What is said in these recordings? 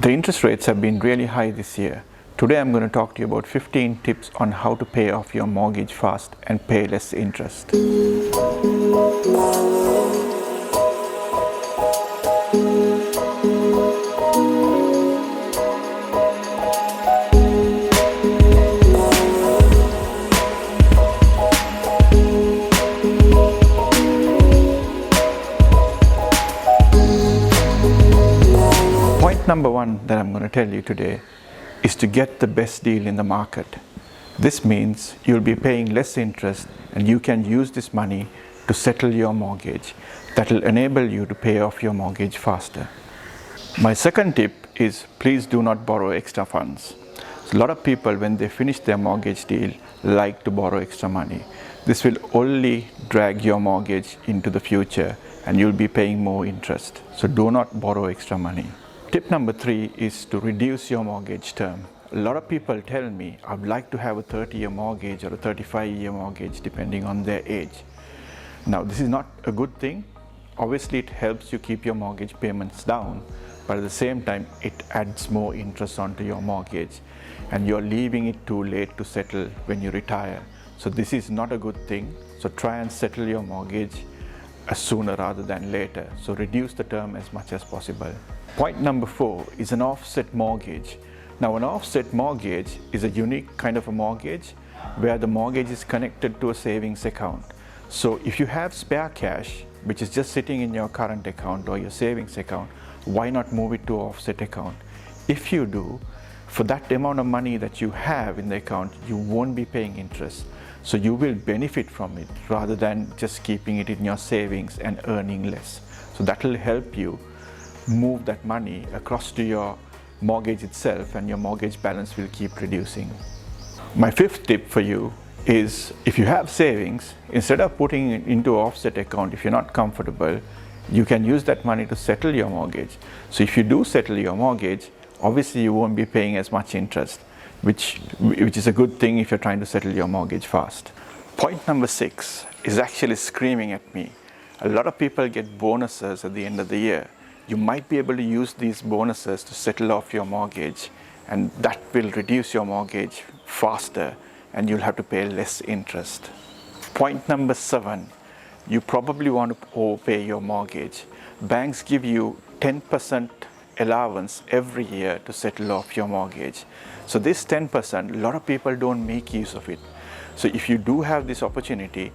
The interest rates have been really high this year. Today I'm going to talk to you about 15 tips on how to pay off your mortgage fast and pay less interest. Number one that I'm going to tell you today is to get the best deal in the market. This means you'll be paying less interest and you can use this money to settle your mortgage. That will enable you to pay off your mortgage faster. My second tip is please do not borrow extra funds. So a lot of people, when they finish their mortgage deal, like to borrow extra money. This will only drag your mortgage into the future and you'll be paying more interest. So do not borrow extra money. Tip number 3 is to reduce your mortgage term. A lot of people tell me, I'd like to have a 30-year mortgage or a 35-year mortgage depending on their age. Now this is not a good thing. Obviously it helps you keep your mortgage payments down, but at the same time it adds more interest onto your mortgage and you're leaving it too late to settle when you retire. So this is not a good thing. So try and settle your mortgage sooner rather than later. So reduce the term as much as possible. Point number 4 is an offset mortgage. Now an offset mortgage is a unique kind of a mortgage where the mortgage is connected to a savings account. So if you have spare cash which is just sitting in your current account or your savings account, why not move it to offset account? If you do, for that amount of money that you have in the account, you won't be paying interest. So you will benefit from it rather than just keeping it in your savings and earning less. So that will help you move that money across to your mortgage itself and your mortgage balance will keep reducing. My 5th tip for you is if you have savings, instead of putting it into offset account, if you're not comfortable, you can use that money to settle your mortgage. So if you do settle your mortgage, obviously you won't be paying as much interest, which is a good thing if you're trying to settle your mortgage fast. Point number 6 is actually screaming at me. A lot of people get bonuses at the end of the year. You might be able to use these bonuses to settle off your mortgage and that will reduce your mortgage faster and you'll have to pay less interest. Point number 7, you probably want to overpay your mortgage. Banks give you 10% allowance every year to settle off your mortgage. So this 10%, a lot of people don't make use of it. So if you do have this opportunity,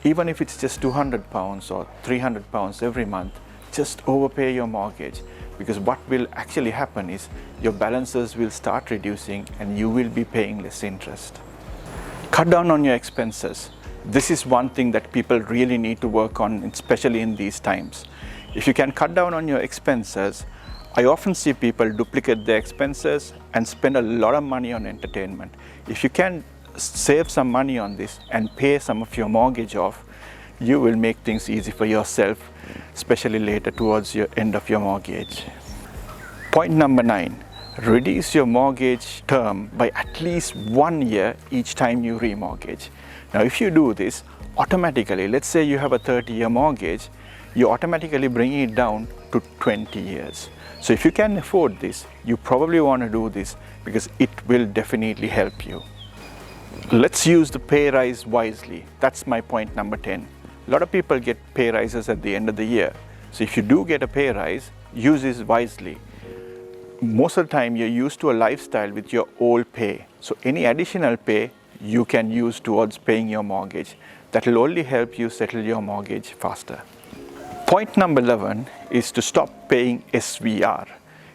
even if it's just £200 or £300 every month, just overpay your mortgage, because what will actually happen is your balances will start reducing and you will be paying less interest. Cut down on your expenses. This is one thing that people really need to work on, especially in these times. If you can cut down on your expenses, I often see people duplicate their expenses and spend a lot of money on entertainment. If you can save some money on this and pay some of your mortgage off, you will make things easy for yourself, especially later towards the end of your mortgage. Point number 9, reduce your mortgage term by at least 1 year each time you remortgage. Now if you do this, automatically, let's say you have a 30-year mortgage, you automatically bring it down to 20 years. So if you can afford this, you probably want to do this because it will definitely help you. Let's use the pay rise wisely. That's my point number 10. A lot of people get pay rises at the end of the year. So if you do get a pay rise, use this wisely. Most of the time you're used to a lifestyle with your old pay. So any additional pay you can use towards paying your mortgage. That will only help you settle your mortgage faster. Point number 11 is to stop paying SVR.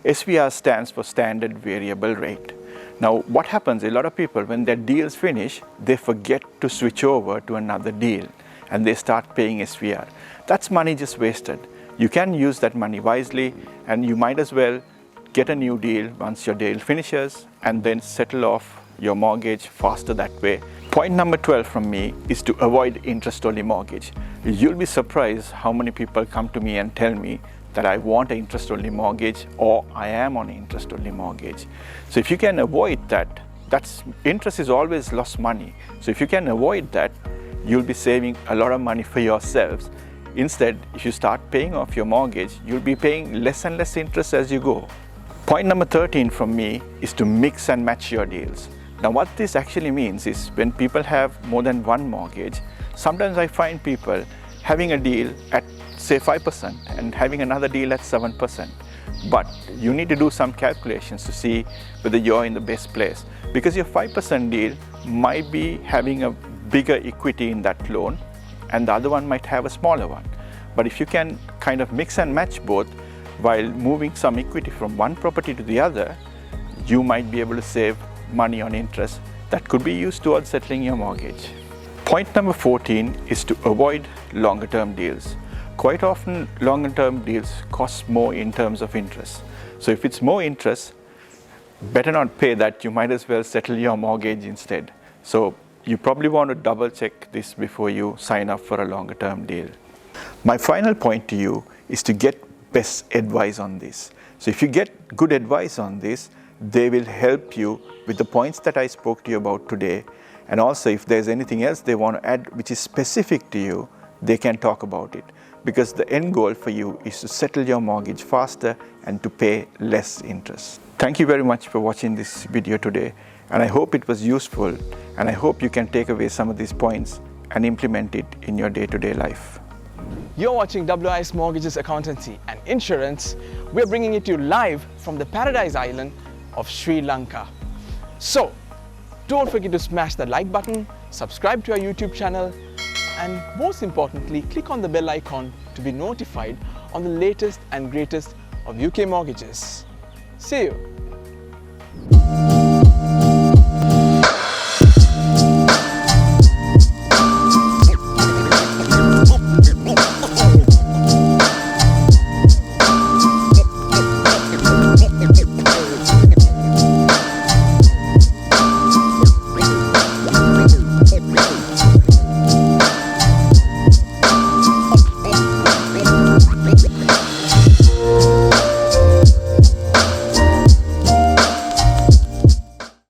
SVR stands for Standard Variable Rate. Now what happens, a lot of people, when their deals finish, they forget to switch over to another deal and they start paying SVR. That's money just wasted. You can use that money wisely and you might as well get a new deal once your deal finishes and then settle off your mortgage faster that way. Point number 12 from me is to avoid interest-only mortgage. You'll be surprised how many people come to me and tell me that I want an interest-only mortgage or I am on an interest-only mortgage. So if you can avoid that, interest is always lost money. So if you can avoid that, you'll be saving a lot of money for yourselves. Instead, if you start paying off your mortgage, you'll be paying less and less interest as you go. Point number 13 from me is to mix and match your deals. Now what this actually means is when people have more than one mortgage, sometimes I find people having a deal at say 5% and having another deal at 7%. But you need to do some calculations to see whether you're in the best place, because your 5% deal might be having a bigger equity in that loan and the other one might have a smaller one. But if you can kind of mix and match both while moving some equity from one property to the other, you might be able to save money on interest that could be used towards settling your mortgage. Point number 14 is to avoid longer term deals. Quite often longer term deals cost more in terms of interest. So if it's more interest, better not pay that, you might as well settle your mortgage instead. So you probably want to double check this before you sign up for a longer term deal. My final point to you is to get best advice on this. So if you get good advice on this, they will help you with the points that I spoke to you about today. And also if there's anything else they want to add which is specific to you, they can talk about it. Because the end goal for you is to settle your mortgage faster and to pay less interest. Thank you very much for watching this video today, and I hope it was useful, and I hope you can take away some of these points and implement it in your day-to-day life. You're watching WIS Mortgages, Accountancy and Insurance. We're bringing it to you live from the paradise island of Sri Lanka. So, don't forget to smash the like button, subscribe to our YouTube channel, and most importantly, click on the bell icon to be notified on the latest and greatest of UK mortgages. See you.